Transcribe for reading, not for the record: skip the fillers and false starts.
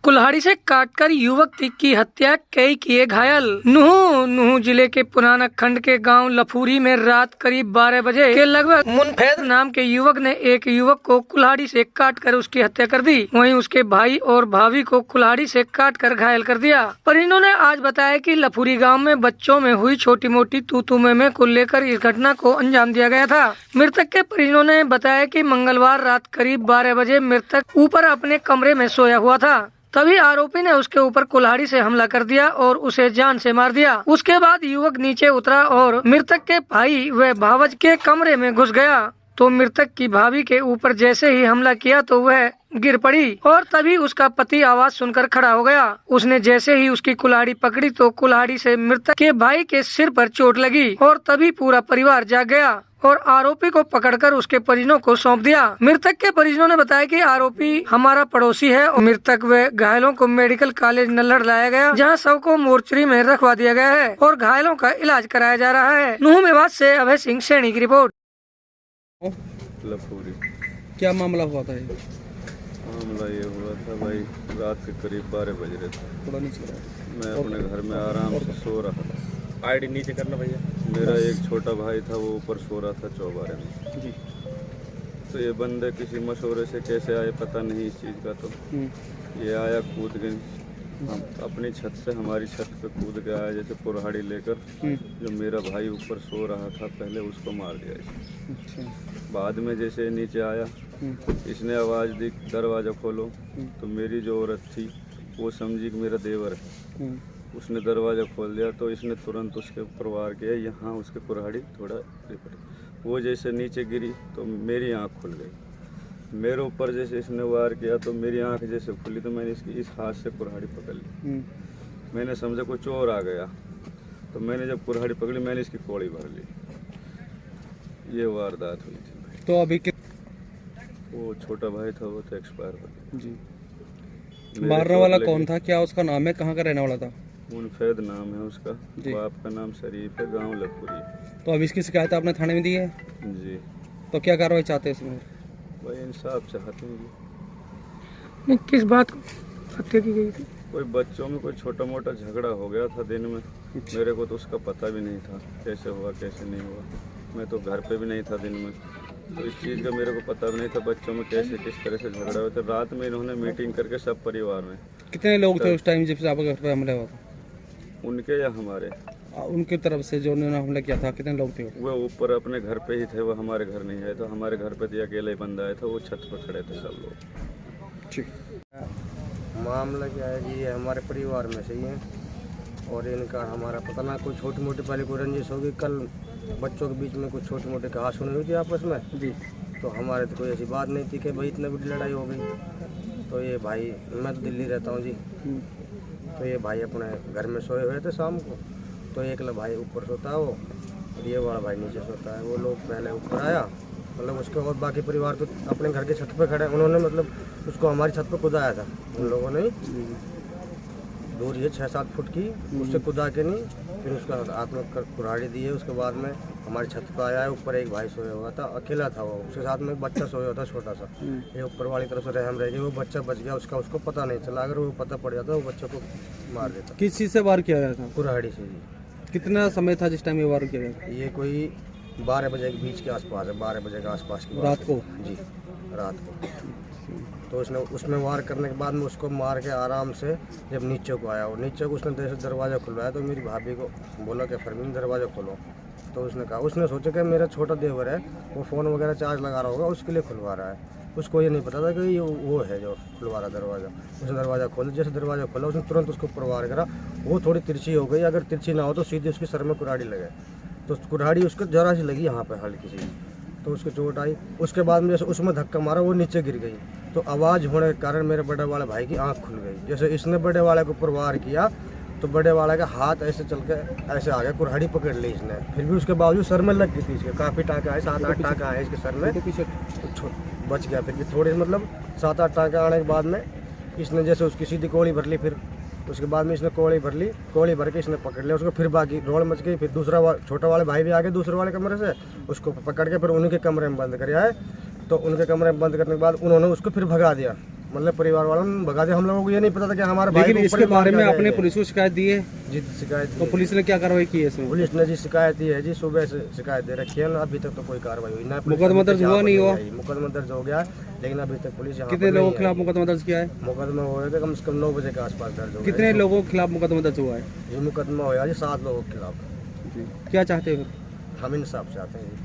कुल्हाड़ी से काटकर युवक की हत्या, कई किए घायल। नूह जिले के पुराना खंड के गांव लफूरी में रात करीब 12 बजे के लगभग मुनफेद नाम के युवक ने एक युवक को कुल्हाड़ी से काटकर उसकी हत्या कर दी। वहीं उसके भाई और भाभी को कुल्हाड़ी से काटकर घायल कर दिया। परिजनों ने आज बताया कि लफूरी गांव में बच्चों में हुई छोटी मोटी तू में को लेकर इस घटना को अंजाम दिया गया था। मृतक के परिजनों ने बताया कि मंगलवार रात करीब 12 बजे मृतक ऊपर अपने कमरे में सोया हुआ था। तभी आरोपी ने उसके ऊपर कुल्हाड़ी से हमला कर दिया और उसे जान से मार दिया। उसके बाद युवक नीचे उतरा और मृतक के भाई व भावज के कमरे में घुस गया। तो मृतक की भाभी के ऊपर जैसे ही हमला किया तो वह गिर पड़ी और तभी उसका पति आवाज सुनकर खड़ा हो गया। उसने जैसे ही उसकी कुल्हाड़ी पकड़ी तो कुल्हाड़ी से मृतक के भाई के सिर पर चोट लगी और तभी पूरा परिवार जाग गया और आरोपी को पकड़कर उसके परिजनों को सौंप दिया। मृतक के परिजनों ने बताया कि आरोपी हमारा पड़ोसी है और मृतक व घायलों को मेडिकल कॉलेज नल्हड़ लाया गया, जहां सब को मोर्चरी में रखवा दिया गया है और घायलों का इलाज कराया जा रहा है। नूह मेवात से अभय सिंह सैनी की रिपोर्ट। लफूरी। क्या मामला हुआ था ये? मामला ये हुआ था भाई, रात के करीब 12 बज रहे थे। थोड़ा नीचे करो। मैं अपने घर में आराम से सो रहा था। आईडी नीचे करना भैया। मेरा एक छोटा भाई था, वो ऊपर सो रहा था चौबारे में जी। तो ये बंदे किसी मशवरे से कैसे आए पता नहीं इस चीज़ का। तो ये आया कूद गए अपनी छत से, हमारी छत पे कूद के आया जैसे कुल्हाड़ी लेकर। जो मेरा भाई ऊपर सो रहा था पहले उसको मार दिया इसने। अच्छा। बाद में जैसे नीचे आया इसने आवाज़ दी दरवाज़ा खोलो। तो मेरी जो औरत थी वो समझी कि मेरा देवर है, उसने दरवाज़ा खोल दिया। तो इसने तुरंत उसके ऊपर वार किया, यहाँ उसके कुल्हाड़ी थोड़ा रिपट। वो जैसे नीचे गिरी तो मेरी आँख खुल गई। मेरे ऊपर जैसे इसने वार किया तो मेरी आँख जैसे खुली तो मैंने इसकी इस हाथ से कुल्हाड़ी पकड़ ली। मैंने समझा कोई चोर आ गया, तो मैंने जब कुल्हाड़ी पकड़ी मैंने इसकी कौड़ी भर ली। ये वारदात हुई थी। तो अभी वो छोटा भाई था, वो तो एक्सपायर हो गया जी। मारने वाला कौन था, क्या उसका नाम है, कहाँ का रहने वाला था? मुनफेद नाम है उसका। बाप का नाम शरीफ है, गांव लखपुरी। तो अब इसकी शिकायत आपने थाने में दी है? जी। तो क्या कार्रवाई चाहते हैं इसमें? भाई इंसाफ चाहते हैं जी। नहीं, किस बात को हत्या की गई थी? कोई बच्चों में कोई छोटा मोटा झगड़ा हो गया था दिन में। मेरे को तो उसका पता भी नहीं था कैसे हुआ कैसे नहीं हुआ। मैं तो घर पे भी नहीं था दिन में, तो इस चीज़ का मेरे को पता भी नहीं था बच्चों में कैसे किस तरह से झगड़ा हुआ था। रात में इन्होंने मीटिंग करके सब परिवार में। कितने लोग थे उस टाइम जब से आपके घर पे हमला हुआ था? उनके या हमारे? उनकी तरफ से जो उन्होंने हमला किया था, कितने लोग थे? वो ऊपर अपने घर पे ही थे, वो हमारे घर नहीं आए। तो हमारे घर पे तो अकेले ही बंदा आया था, वो छत पर खड़े थे सब लोग। ठीक। मामला क्या है जी, ये हमारे परिवार में से ही है और इनका हमारा पता ना कोई छोटी मोटी पहले कोई रंजिश होगी। कल बच्चों के बीच में कुछ छोटी मोटी कहा सुनी हुई थी आपस में जी। तो हमारे तो कोई ऐसी बात नहीं थी कि भाई इतनी बड़ी लड़ाई हो गई। तो ये भाई, मैं तो दिल्ली रहता हूँ जी, तो ये भाई अपने घर में सोए हुए थे शाम को। तो एक भाई ऊपर सोता है वो, और ये वाला भाई नीचे सोता है। वो लोग पहले ऊपर आया, मतलब उसके और बाकी परिवार तो अपने घर के छत पे खड़े। उन्होंने मतलब उसको हमारी छत पे कुदाया था उन लोगों ने। दूर ये 6-7 फुट की, उससे कुदा के नहीं, फिर उसका हाथ में कुल्हाड़ी दी है। उसके बाद में हमारी छत पे आया है। ऊपर एक भाई सोया हुआ था, अकेला था वो, उसके साथ में एक बच्चा सोया हुआ था छोटा सा। ये ऊपर वाली तरफ से रहम रह गई, वो बच्चा बच गया उसका, उसको पता नहीं चला। अगर वो पता पड़ जाता वो बच्चे को मार देता। किस चीज़ से वार किया गया था? कुल्हाड़ी से जी। कितना समय था जिस टाइम ये वार किया गया? ये कोई 12 बजे के बीच के आसपास है, 12 बजे के आसपास की रात को जी, रात को। तो उसमें वार करने के बाद में उसको मार के आराम से जब नीचे को आया, वो नीचे को उसने जैसे दरवाज़ा खुलवाया तो मेरी भाभी को बोला कि फरमीन दरवाज़ा खोलो। तो उसने कहा, उसने सोचा कि मेरा छोटा देवर है, वो फ़ोन वगैरह चार्ज लगा रहा होगा, उसके लिए खुलवा रहा है। उसको ये नहीं पता था कि ये वो है जो खुलवा रहा दरवाज़ा। उसने दरवाज़ा खोला, जैसे दरवाज़ा खोला उसने तुरंत उसको ऊपर वार करा। वो थोड़ी तिरछी हो गई, अगर तिरछी ना हो तो सीधे उसके सर में कुल्हाड़ी लगे। तो कुल्हाड़ी उसको जरा सी लगी यहाँ पे हल्की सी, तो उसको चोट आई। उसके बाद में जैसे उसमें धक्का मारा वो नीचे गिर गई। तो आवाज़ होने के कारण मेरे बड़े वाले भाई की आँख खुल गई। जैसे इसने बड़े वाले के ऊपर वार किया तो बड़े वाले का हाथ ऐसे चल के ऐसे आ गया, कुल्हाड़ी पकड़ ली इसने। फिर भी उसके बावजूद सर में लग गई थी इसके, काफ़ी टाँका है, 7-8 टाँका आए इसके सर में। पीछे बच गया, फिर भी थोड़े मतलब 7-8 टाँका आने के बाद में इसने जैसे उसकी सीधी कोड़ी भर ली। फिर उसके बाद में इसने कोड़ी भर ली, कोड़ी भर के इसने पकड़ लिया उसको। फिर बाकी रोड मच गई। फिर दूसरा छोटा वाले भाई भी आ गए दूसरे वाले कमरे से, उसको पकड़ के फिर उनके कमरे में बंद कर आए। तो उनके कमरे में बंद करने के बाद उन्होंने उसको फिर भगा दिया। मतलब परिवार वालों ने भगा दिया। हम लोगों को ये नहीं पता था कि हमारे भाई लेकिन को ऊपर इसके ही मार बारे के में आ आपने जाएंगे। पुलिस को शिकायत दी है? जी शिकायत तो दी। पुलिस ने क्या कार्रवाई की है इसमें? पुलिस ने जी शिकायत दी है जी, सुबह से शिकायत दे रखी है ना, अभी तक तो कोई कार्रवाई हुई ना। पुलिस मुकदमा अभी तक दर्ज हुआ यहाँ पर नहीं हुआ? आई। मुकदमा दर्ज हो गया, लेकिन अभी तक पुलिस यहाँ कितने पर लोगों नहीं के खिलाफ आई। मुकदमा दर्ज किया है? मुकदमा होगा कम से कम 9 बजे के आसपास दर्ज हो गया। कितने लोगों के खिलाफ मुकदमा दर्ज हुआ है? ये मुकदमा होया जी 7 लोगों के खिलाफ। क्या चाहते हो? हम इंसाफ चाहते हैं जी।